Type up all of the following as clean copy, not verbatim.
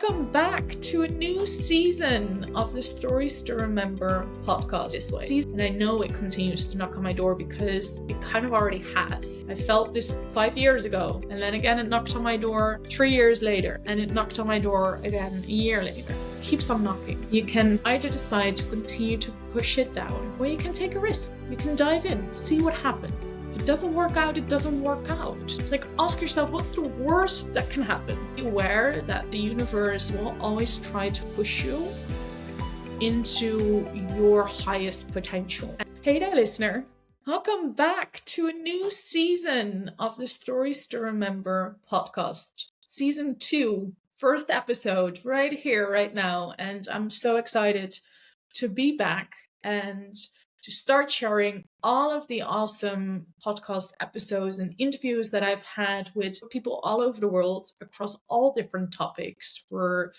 Welcome back to a new season of the Stories to Remember podcast this way. And I know it continues to knock on my door because it kind of already has. I felt this 5 years ago, and then again it knocked on my door 3 years later, and it knocked on my door again a year later. It keeps on knocking. You can either decide to continue to push it down, or you can take a risk. You can dive in, see what happens. If it doesn't work out, it doesn't work out. Ask yourself, what's the worst that can happen? Be aware that the universe will always try to push you into your highest potential. Hey there, listener. Welcome back to a new season of the Stories to Remember podcast. Season 2, first episode, right here, right now. And I'm so excited to be back and to start sharing all of the awesome podcast episodes and interviews that I've had with people all over the world across all different topics. We're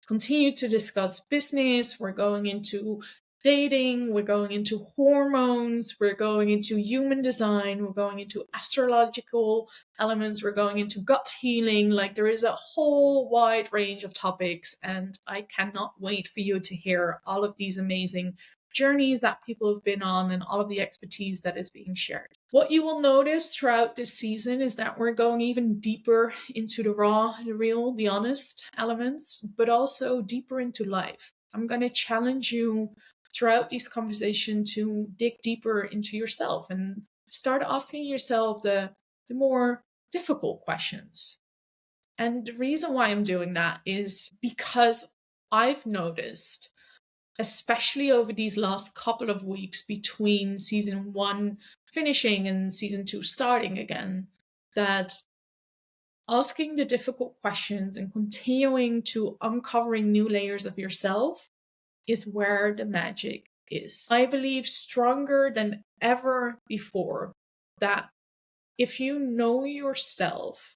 continue to discuss business, we're going into dating, we're going into hormones, we're going into human design, we're going into astrological elements, we're going into gut healing. There is a whole wide range of topics, and I cannot wait for you to hear all of these amazing journeys that people have been on and all of the expertise that is being shared. What you will notice throughout this season is that we're going even deeper into the raw, the real, the honest elements, but also deeper into life. I'm going to challenge you throughout this conversation to dig deeper into yourself and start asking yourself the more difficult questions. And the reason why I'm doing that is because I've noticed, especially over these last couple of weeks between season 1 finishing and season 2 starting again, that asking the difficult questions and continuing to uncovering new layers of yourself is where the magic is. I believe stronger than ever before that if you know yourself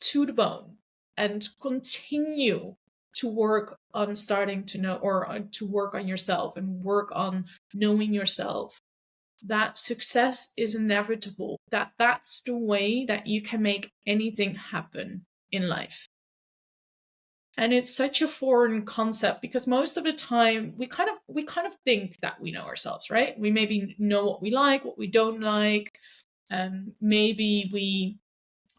to the bone and continue to work on starting to know, or to work on yourself and work on knowing yourself, that success is inevitable. That's the way that you can make anything happen in life. And it's such a foreign concept because most of the time we kind of think that we know ourselves, right? We maybe know what we like, what we don't like. Maybe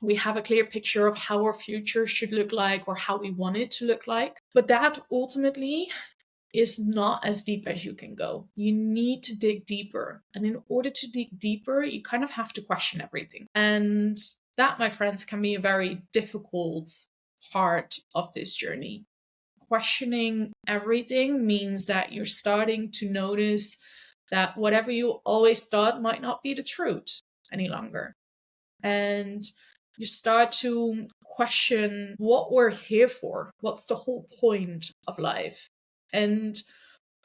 we have a clear picture of how our future should look like or how we want it to look like. But that ultimately is not as deep as you can go. You need to dig deeper. And in order to dig deeper, you kind of have to question everything. And that, my friends, can be a very difficult part of this journey. Questioning everything means that you're starting to notice that whatever you always thought might not be the truth any longer. And you start to question what we're here for. What's the whole point of life? And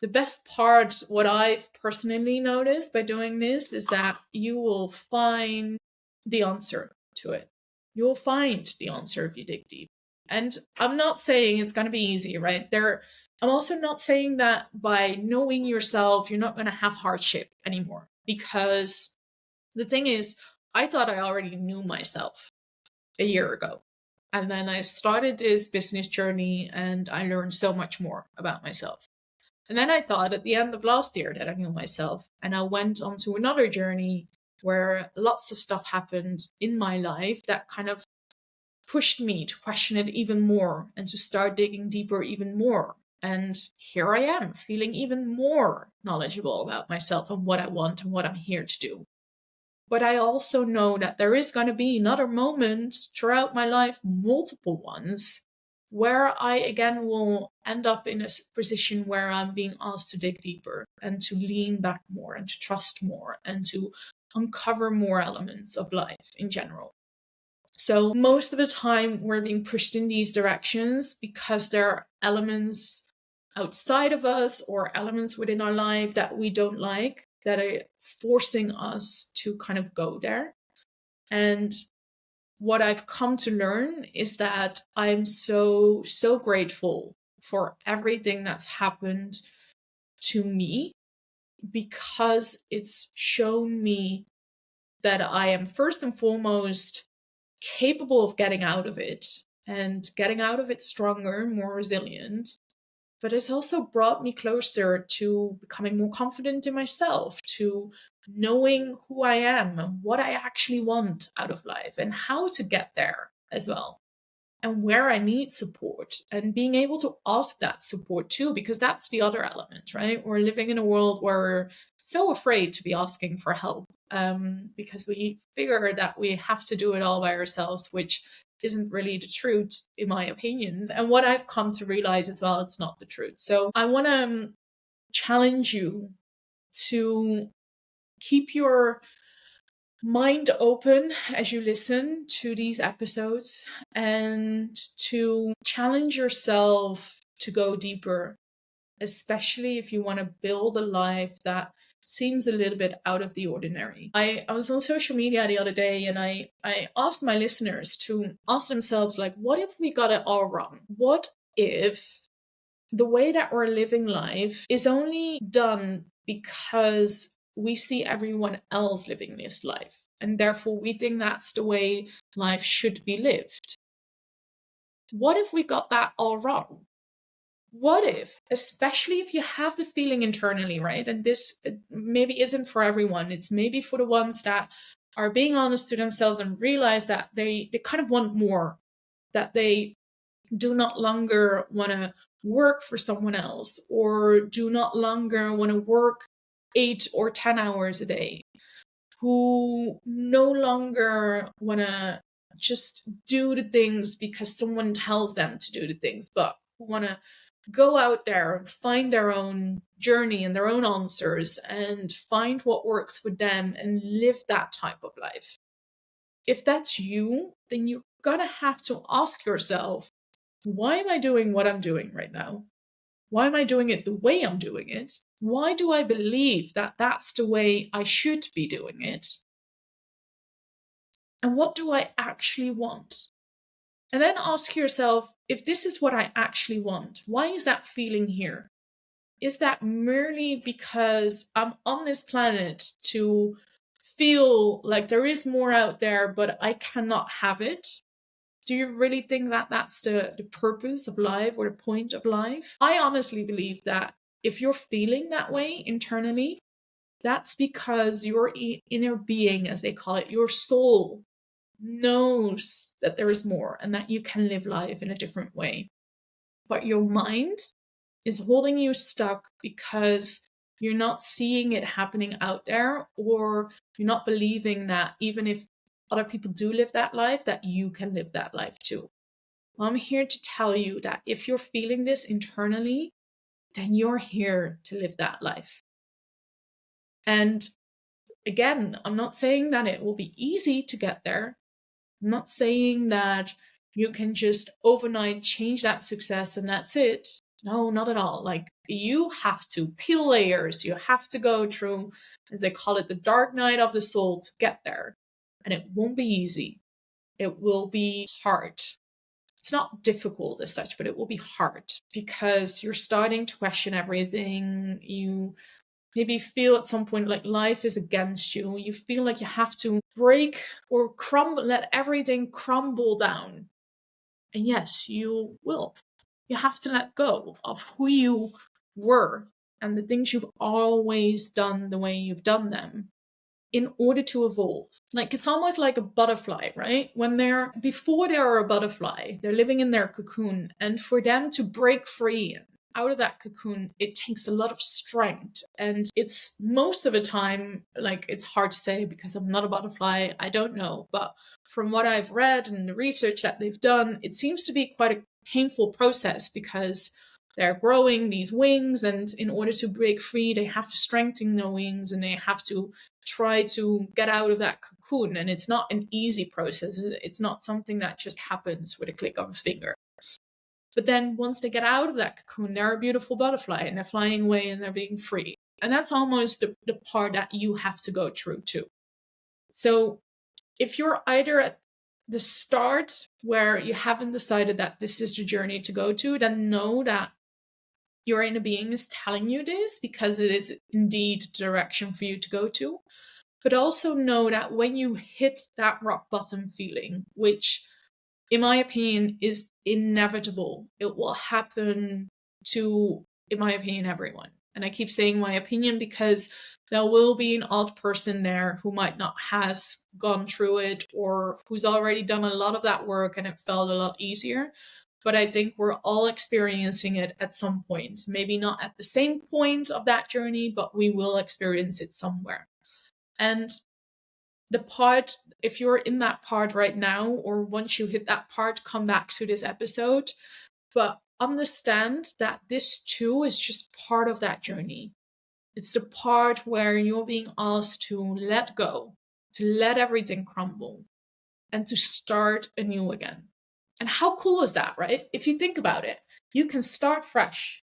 the best part, what I've personally noticed by doing this, is that you will find the answer to it. You'll find the answer if you dig deep. And I'm not saying it's going to be easy, right? I'm also not saying that by knowing yourself, you're not going to have hardship anymore. Because the thing is, I thought I already knew myself a year ago. And then I started this business journey and I learned so much more about myself. And then I thought at the end of last year that I knew myself. And I went on to another journey where lots of stuff happened in my life that kind of pushed me to question it even more and to start digging deeper even more. And here I am, feeling even more knowledgeable about myself and what I want and what I'm here to do. But I also know that there is going to be another moment throughout my life, multiple ones, where I again will end up in a position where I'm being asked to dig deeper and to lean back more and to trust more and to uncover more elements of life in general. So most of the time we're being pushed in these directions because there are elements outside of us or elements within our life that we don't like that are forcing us to kind of go there. And what I've come to learn is that I'm so grateful for everything that's happened to me, because it's shown me that I am first and foremost capable of getting out of it and getting out of it stronger, more resilient. But it's also brought me closer to becoming more confident in myself, to knowing who I am and what I actually want out of life and how to get there as well, and where I need support, and being able to ask that support too, because that's the other element, right? We're living in a world where we're so afraid to be asking for help, because we figure that we have to do it all by ourselves, which isn't really the truth, in my opinion. And what I've come to realize as well, it's not the truth. So I want to challenge you to keep your mind open as you listen to these episodes, and to challenge yourself to go deeper, especially if you want to build a life that seems a little bit out of the ordinary. I was on social media the other day, and I asked my listeners to ask themselves, like, what if we got it all wrong? What if the way that we're living life is only done because we see everyone else living this life, and therefore we think that's the way life should be lived? What if we got that all wrong? What if, especially if you have the feeling internally, right? And this maybe isn't for everyone, it's maybe for the ones that are being honest to themselves and realize that they kind of want more, that they do not longer want to work for someone else, or do not longer want to work 8 or 10 hours a day, who no longer want to just do the things because someone tells them to do the things, but who want to go out there and find their own journey and their own answers and find what works for them and live that type of life. If that's you, then you're gonna have to ask yourself, why am I doing what I'm doing right now? Why am I doing it the way I'm doing it? Why do I believe that that's the way I should be doing it? And what do I actually want? And then ask yourself, if this is what I actually want, why is that feeling here? Is that merely because I'm on this planet to feel like there is more out there, but I cannot have it? Do you really think that that's the purpose of life, or the point of life? I honestly believe that if you're feeling that way internally, that's because your inner being, as they call it, your soul, knows that there is more and that you can live life in a different way. But your mind is holding you stuck because you're not seeing it happening out there, or you're not believing that even if other people do live that life, that you can live that life too. I'm here to tell you that if you're feeling this internally, then you're here to live that life. And again, I'm not saying that it will be easy to get there. I'm not saying that you can just overnight change that success and that's it. No, not at all. Like, you have to peel layers. You have to go through, as they call it, the dark night of the soul to get there. And it won't be easy. It will be hard. It's not difficult as such, but it will be hard because you're starting to question everything. You maybe feel at some point like life is against you. You feel like you have to break or crumble, let everything crumble down. And yes, you will. You have to let go of who you were and the things you've always done the way you've done them in order to evolve. Like, it's almost like a butterfly, right? Before they're a butterfly, they're living in their cocoon. And for them to break free out of that cocoon, it takes a lot of strength. And it's most of the time, like, it's hard to say because I'm not a butterfly, I don't know. But from what I've read and the research that they've done, it seems to be quite a painful process because they're growing these wings, and in order to break free, they have to strengthen the wings and they have to try to get out of that cocoon. And it's not an easy process. It's not something that just happens with a click of a finger. But then once they get out of that cocoon, they're a beautiful butterfly and they're flying away and they're being free. And that's almost the part that you have to go through too. So if you're either at the start where you haven't decided that this is the journey to go to, then know that your inner being is telling you this because it is indeed the direction for you to go to. But also know that when you hit that rock bottom feeling, which in my opinion, is inevitable. It will happen to, in my opinion, everyone. And I keep saying my opinion because there will be an odd person there who might not has gone through it or who's already done a lot of that work and it felt a lot easier. But I think we're all experiencing it at some point. Maybe not at the same point of that journey, but we will experience it somewhere. And the part, if you're in that part right now, or once you hit that part, come back to this episode. But understand that this too is just part of that journey. It's the part where you're being asked to let go, to let everything crumble, and to start anew again. And how cool is that, right? If you think about it, you can start fresh.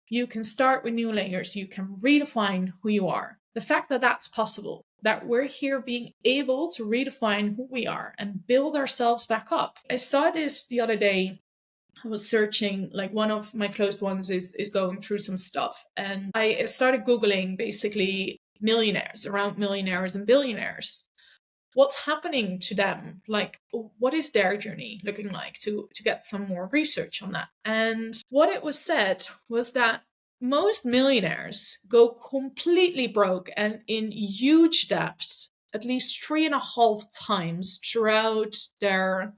You can start with new layers. You can redefine who you are. The fact that that's possible, that we're here being able to redefine who we are and build ourselves back up. I saw this the other day. I was searching, like one of my closed ones is going through some stuff. And I started Googling basically millionaires, around millionaires and billionaires. What's happening to them? Like, what is their journey looking like to get some more research on that? And what it was said was that most millionaires go completely broke and in huge debt at least 3.5 times throughout their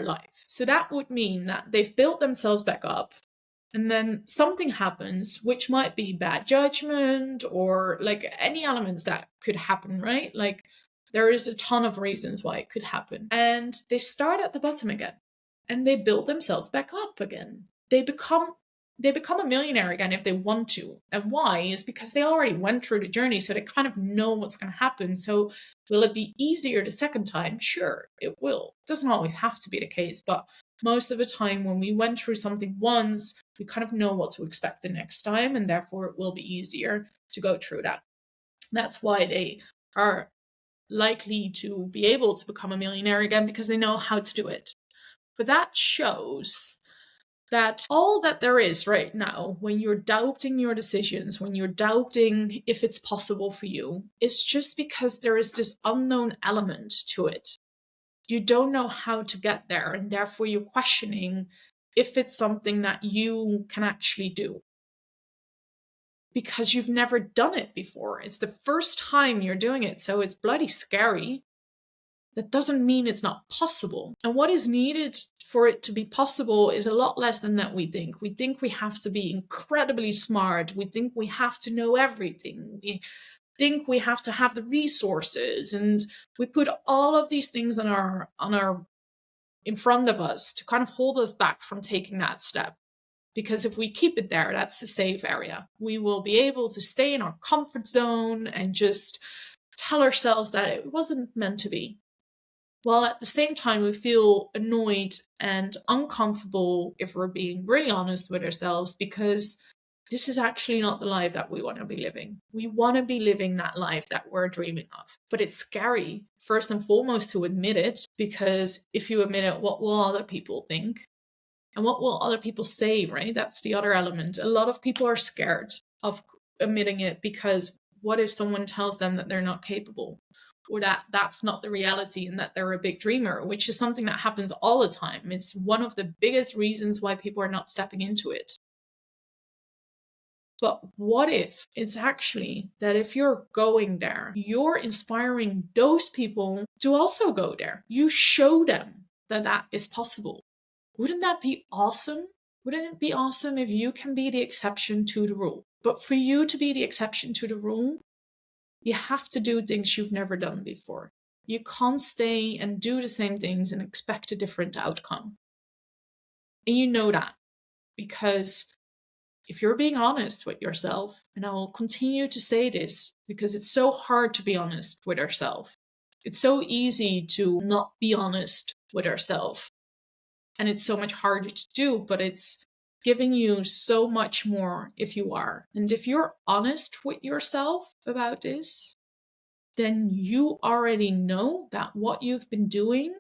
life. So that would mean that they've built themselves back up and then something happens, which might be bad judgment or like any elements that could happen, right? Like there is a ton of reasons why it could happen. And they start at the bottom again and they build themselves back up again. They become a millionaire again if they want to. And why? Is because they already went through the journey, so they kind of know what's going to happen. So will it be easier the second time? Sure, it will. It doesn't always have to be the case, but most of the time when we went through something once, we kind of know what to expect the next time, and therefore it will be easier to go through that. That's why they are likely to be able to become a millionaire again, because they know how to do it. But that shows that all that there is right now, when you're doubting your decisions, when you're doubting if it's possible for you, is just because there is this unknown element to it. You don't know how to get there, and therefore you're questioning if it's something that you can actually do. Because you've never done it before. It's the first time you're doing it, so it's bloody scary. That doesn't mean it's not possible. And what is needed for it to be possible is a lot less than that we think. We think we have to be incredibly smart. We think we have to know everything. We think we have to have the resources, and we put all of these things on our in front of us to kind of hold us back from taking that step. Because if we keep it there, that's the safe area. We will be able to stay in our comfort zone and just tell ourselves that it wasn't meant to be. While at the same time, we feel annoyed and uncomfortable, if we're being really honest with ourselves, because this is actually not the life that we want to be living. We want to be living that life that we're dreaming of. But it's scary, first and foremost, to admit it, because if you admit it, what will other people think? And what will other people say, right? That's the other element. A lot of people are scared of admitting it because what if someone tells them that they're not capable? Or that that's not the reality and that they're a big dreamer, which is something that happens all the time. It's one of the biggest reasons why people are not stepping into it. But what if it's actually that if you're going there, you're inspiring those people to also go there? You show them that that is possible. Wouldn't that be awesome? Wouldn't it be awesome if you can be the exception to the rule? But for you to be the exception to the rule, you have to do things you've never done before. You can't stay and do the same things and expect a different outcome. And you know that because if you're being honest with yourself, and I will continue to say this because it's so hard to be honest with ourselves. It's so easy to not be honest with ourselves. And it's so much harder to do, but it's giving you so much more if you are. And if you're honest with yourself about this, then you already know that what you've been doing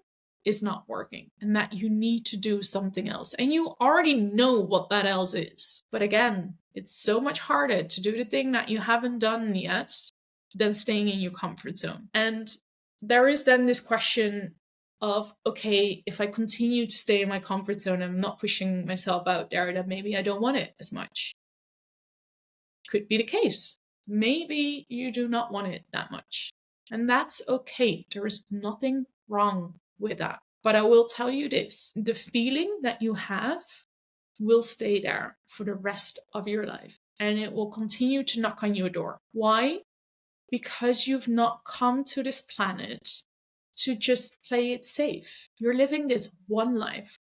is not working and that you need to do something else. And you already know what that else is. But again, it's so much harder to do the thing that you haven't done yet than staying in your comfort zone. And there is then this question, of, okay, if I continue to stay in my comfort zone, I'm not pushing myself out there, then maybe I don't want it as much. Could be the case. Maybe you do not want it that much. And that's okay. There is nothing wrong with that. But I will tell you this, the feeling that you have will stay there for the rest of your life. And it will continue to knock on your door. Why? Because you've not come to this planet to just play it safe. You're living this one life,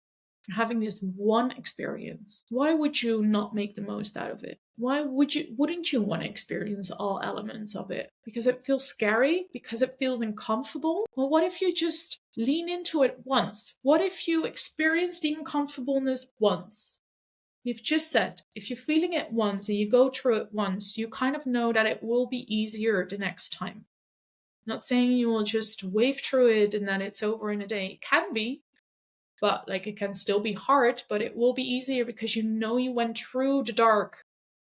having this one experience. Why would you not make the most out of it? Wouldn't you want to experience all elements of it? Because it feels scary? Because it feels uncomfortable? Well, what if you just lean into it once? What if you experience the uncomfortableness once? You've just said, if you're feeling it once and you go through it once, you kind of know that it will be easier the next time. I'm not saying you will just wave through it and then it's over in a day. It can be, but it can still be hard, but it will be easier because you went through the dark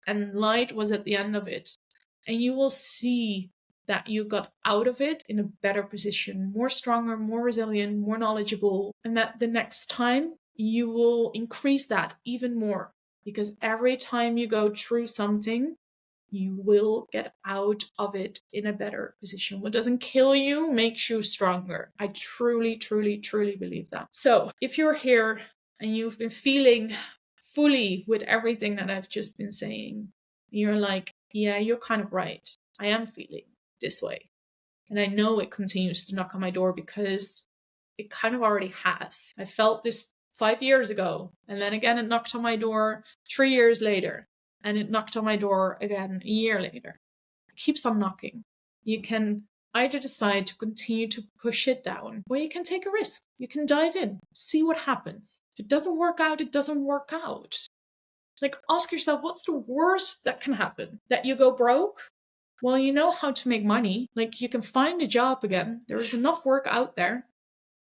and light was at the end of it. And you will see that you got out of it in a better position, more stronger, more resilient, more knowledgeable, and that the next time you will increase that even more, because every time you go through something, you will get out of it in a better position. What doesn't kill you makes you stronger. I truly, truly, truly believe that. So if you're here and you've been feeling fully with everything that I've just been saying, you're like, yeah, you're kind of right. I am feeling this way. And I know it continues to knock on my door because it kind of already has. I felt this 5 years ago, and then again it knocked on my door 3 years later, and it knocked on my door again a year later. It keeps on knocking. You can either decide to continue to push it down, or you can take a risk. You can dive in, see what happens. If it doesn't work out, it doesn't work out. Ask yourself, what's the worst that can happen? That you go broke? Well, you know how to make money. You can find a job again. There is enough work out there.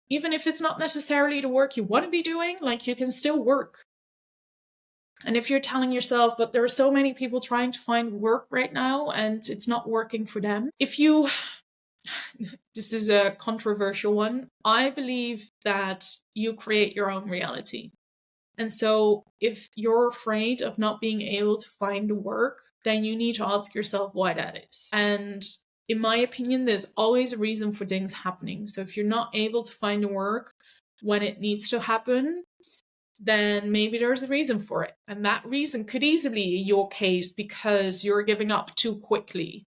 Even if it's not necessarily the work you want to be doing, you can still work. And if you're telling yourself, but there are so many people trying to find work right now and it's not working for them. This is a controversial one. I believe that you create your own reality. And so if you're afraid of not being able to find work, then you need to ask yourself why that is. And in my opinion, there's always a reason for things happening. So if you're not able to find work when it needs to happen, then maybe there's a reason for it. And that reason could easily be your case because you're giving up too quickly.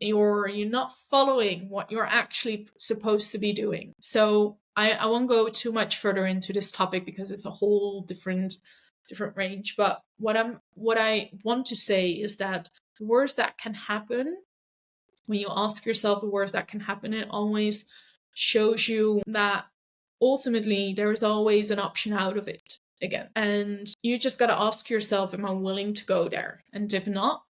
You're not following what you're actually supposed to be doing. So I won't go too much further into this topic because it's a whole different range. But what I want to say is that the worst that can happen, when you ask yourself the worst that can happen, it always shows you that ultimately there is always an option out of it again. And you just got to ask yourself, am I willing to go there? And if not,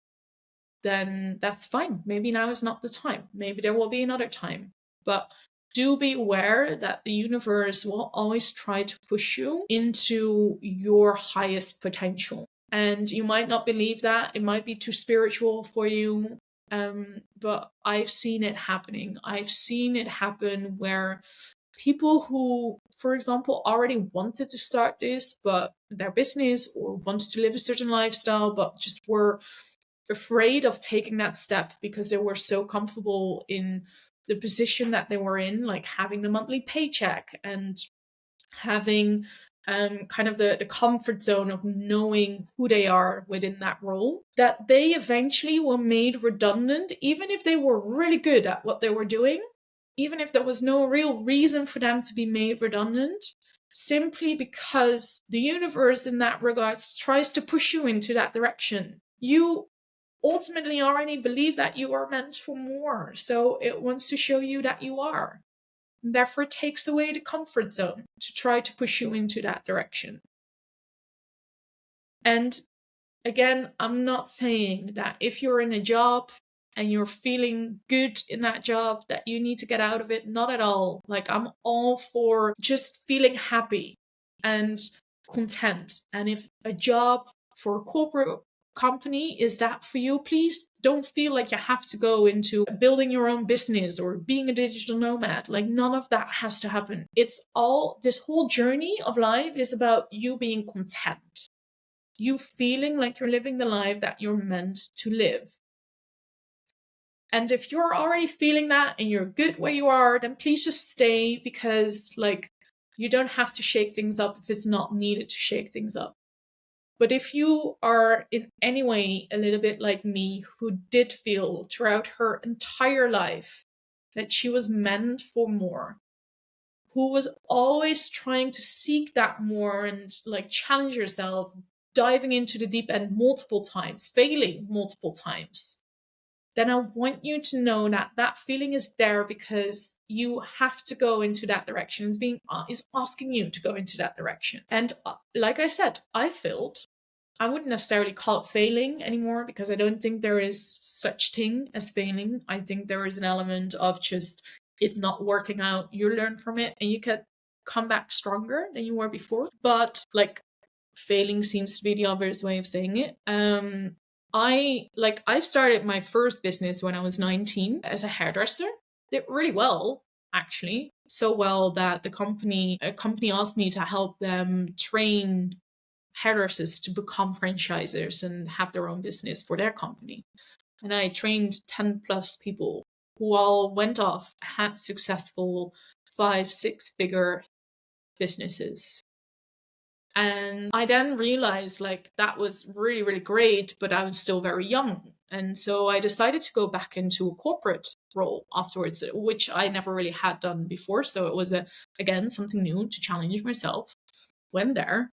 then that's fine. Maybe now is not the time. Maybe there will be another time. But do be aware that the universe will always try to push you into your highest potential. And you might not believe that. It might be too spiritual for you. But I've seen it happening. I've seen it happen where people who, for example, already wanted to start their business or wanted to live a certain lifestyle, but just were afraid of taking that step because they were so comfortable in the position that they were in, having the monthly paycheck and having kind of the comfort zone of knowing who they are within that role, that they eventually were made redundant, even if they were really good at what they were doing, even if there was no real reason for them to be made redundant, simply because the universe in that regards tries to push you into that direction. You ultimately already believe that you are meant for more, so it wants to show you that you are. And therefore, it takes away the comfort zone to try to push you into that direction. And again, I'm not saying that if you're in a job and you're feeling good in that job that you need to get out of it. Not at all. I'm all for just feeling happy and content. And if a job for a corporate company is that for you, please don't feel like you have to go into building your own business or being a digital nomad. Like, none of that has to happen. It's all, this whole journey of life is about you being content, you feeling like you're living the life that you're meant to live. And if you're already feeling that and you're good where you are, then please just stay, because like, you don't have to shake things up if it's not needed to shake things up. But if you are in any way a little bit like me, who did feel throughout her entire life that she was meant for more, who was always trying to seek that more and like challenge yourself, diving into the deep end multiple times, failing multiple times, then I want you to know that that feeling is there because you have to go into that direction. It's asking you to go into that direction. And like I said, I failed. I wouldn't necessarily call it failing anymore, because I don't think there is such thing as failing. I think there is an element of just it not working out. You learn from it and you can come back stronger than you were before. But like, failing seems to be the obvious way of saying it. I've started my first business when I was 19 as a hairdresser. Did really well, actually. So well that a company asked me to help them train hairdressers to become franchisers and have their own business for their company. And I trained 10 plus people who all went off, had successful 5-6 figure businesses. And I then realized like that was really, really great, but I was still very young. And so I decided to go back into a corporate role afterwards, which I never really had done before. So it was, again, something new to challenge myself. Went there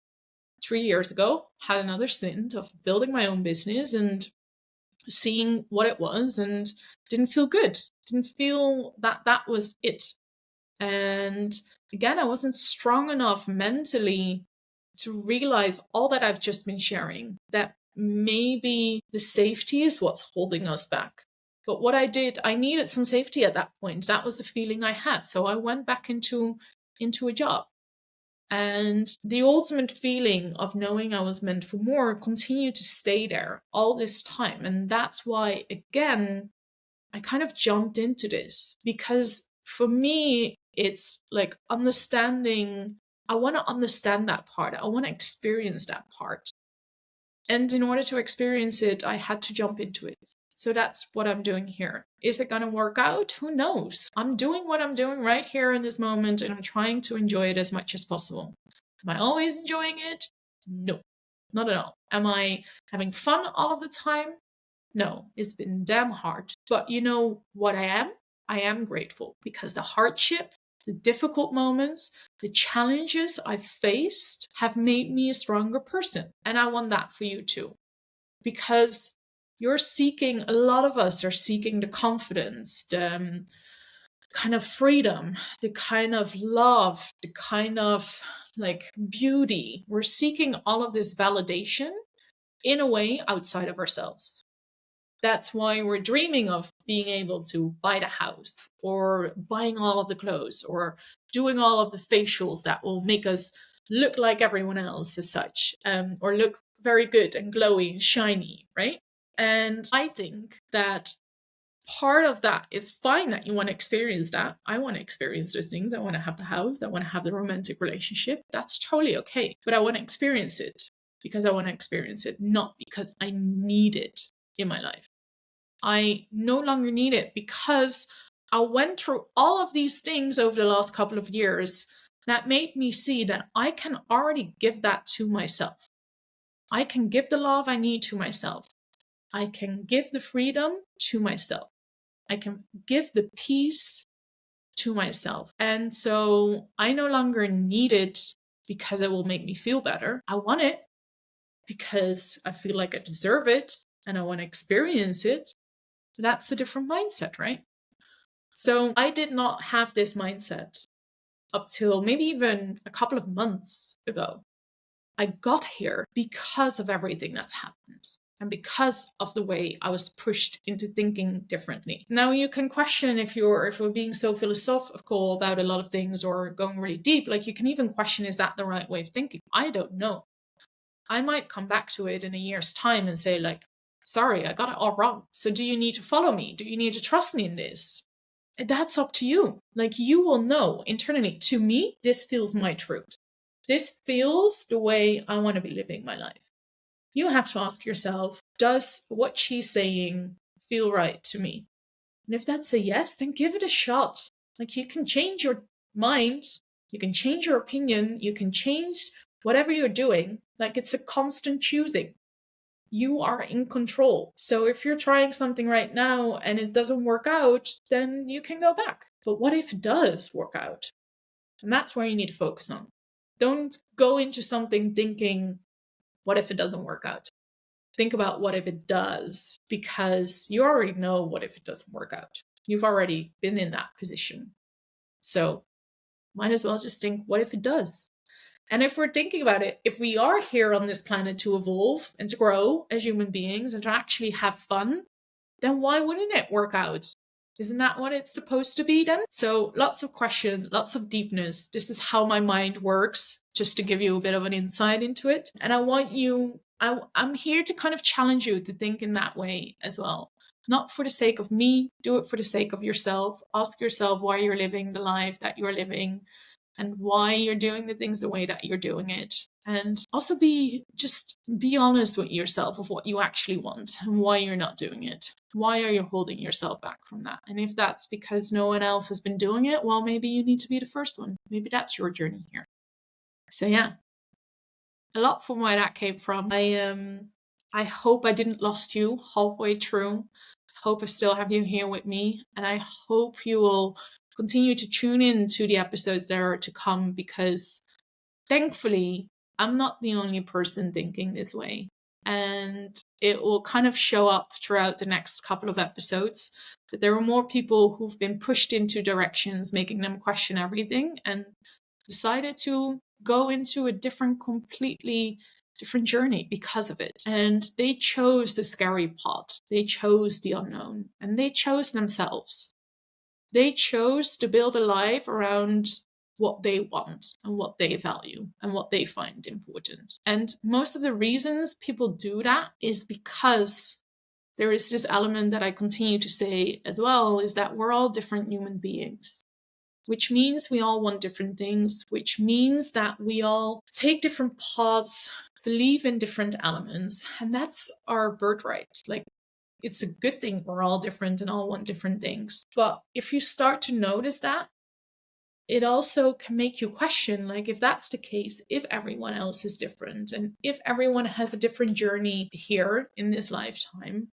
3 years ago, had another stint of building my own business and seeing what it was, and didn't feel good. Didn't feel that that was it. And again, I wasn't strong enough mentally to realize all that I've just been sharing, that maybe the safety is what's holding us back. But what I did, I needed some safety at that point. That was the feeling I had. So I went back into a job. And the ultimate feeling of knowing I was meant for more continued to stay there all this time. And that's why, again, I kind of jumped into this, because for me, it's like understanding. I want to understand that part. I want to experience that part. And in order to experience it, I had to jump into it. So that's what I'm doing here. Is it going to work out? Who knows? I'm doing what I'm doing right here in this moment, and I'm trying to enjoy it as much as possible. Am I always enjoying it? No, not at all. Am I having fun all of the time? No, it's been damn hard. But you know what I am? I am grateful, because the hardship, the difficult moments, the challenges I've faced have made me a stronger person. And I want that for you too. Because a lot of us are seeking the confidence, the kind of freedom, the kind of love, the kind of like beauty. We're seeking all of this validation in a way outside of ourselves. That's why we're dreaming of being able to buy the house, or buying all of the clothes, or doing all of the facials that will make us look like everyone else as such, or look very good and glowy and shiny, right? And I think that part of that is fine, that you want to experience that. I want to experience those things. I want to have the house. I want to have the romantic relationship. That's totally okay. But I want to experience it because I want to experience it, not because I need it in my life. I no longer need it because I went through all of these things over the last couple of years that made me see that I can already give that to myself. I can give the love I need to myself. I can give the freedom to myself. I can give the peace to myself. And so I no longer need it because it will make me feel better. I want it because I feel like I deserve it and I want to experience it. That's a different mindset, right? So I did not have this mindset up till maybe even a couple of months ago. I got here because of everything that's happened and because of the way I was pushed into thinking differently. Now you can question if we're being so philosophical about a lot of things or going really deep, like you can even question, is that the right way of thinking? I don't know. I might come back to it in a year's time and say like, sorry, I got it all wrong. So do you need to follow me? Do you need to trust me in this? That's up to you. Like, you will know internally, to me, this feels my truth. This feels the way I want to be living my life. You have to ask yourself, does what she's saying feel right to me? And if that's a yes, then give it a shot. Like, you can change your mind, you can change your opinion, you can change whatever you're doing. Like, it's a constant choosing. You are in control. So if you're trying something right now and it doesn't work out, then you can go back. But what if it does work out? And that's where you need to focus on. Don't go into something thinking, what if it doesn't work out? Think about what if it does, because you already know what if it doesn't work out. You've already been in that position. So might as well just think, what if it does? And if we're thinking about it, if we are here on this planet to evolve and to grow as human beings and to actually have fun, then why wouldn't it work out? Isn't that what it's supposed to be then? So lots of question, lots of deepness. This is how my mind works, just to give you a bit of an insight into it. And I'm here to kind of challenge you to think in that way as well. Not for the sake of me, do it for the sake of yourself. Ask yourself why you're living the life that you're living and why you're doing the things the way that you're doing it. And also be honest with yourself of what you actually want and why you're not doing it. Why are you holding yourself back from that? And if that's because no one else has been doing it, well, maybe you need to be the first one. Maybe that's your journey here. So yeah, a lot from where that came from. I hope I didn't lost you halfway through. I hope I still have you here with me. And I hope you will continue to tune in to the episodes that are to come, because thankfully, I'm not the only person thinking this way. And it will kind of show up throughout the next couple of episodes that there are more people who've been pushed into directions, making them question everything, and decided to go into a completely different journey because of it. And they chose the scary part. They chose the unknown, and they chose themselves. They chose to build a life around what they want and what they value and what they find important. And most of the reasons people do that is because there is this element that I continue to say as well, is that we're all different human beings, which means we all want different things, which means that we all take different paths, believe in different elements, and that's our birthright. Like, it's a good thing we're all different and all want different things. But if you start to notice that, it also can make you question, like, if that's the case, if everyone else is different and if everyone has a different journey here in this lifetime,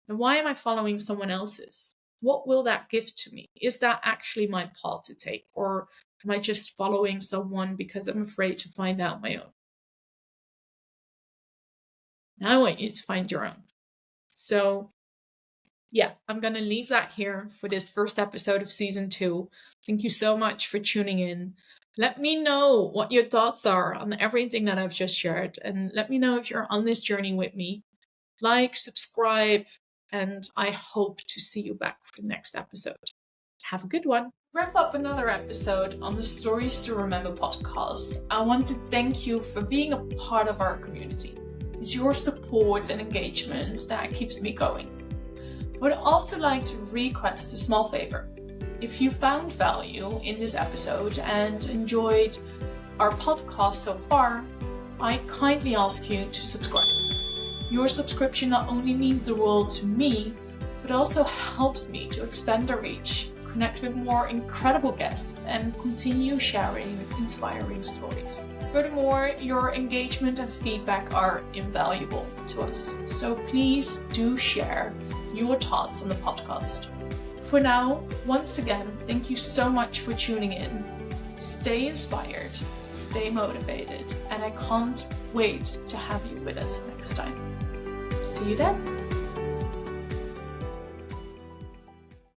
then why am I following someone else's? What will that give to me? Is that actually my path to take? Or am I just following someone because I'm afraid to find out my own? Now I want you to find your own. So yeah, I'm going to leave that here for this first episode of season 2. Thank you so much for tuning in. Let me know what your thoughts are on everything that I've just shared. And let me know if you're on this journey with me. Like, subscribe, and I hope to see you back for the next episode. Have a good one. Wrap up another episode on the Stories to Remember podcast. I want to thank you for being a part of our community. It's your support and engagement that keeps me going. I would also like to request a small favor. If you found value in this episode and enjoyed our podcast so far, I kindly ask you to subscribe. Your subscription not only means the world to me, but also helps me to expand the reach, connect with more incredible guests, and continue sharing inspiring stories. Furthermore, your engagement and feedback are invaluable to us, so please do share your thoughts on the podcast. For now, once again, thank you so much for tuning in. Stay inspired, stay motivated, and I can't wait to have you with us next time. See you then.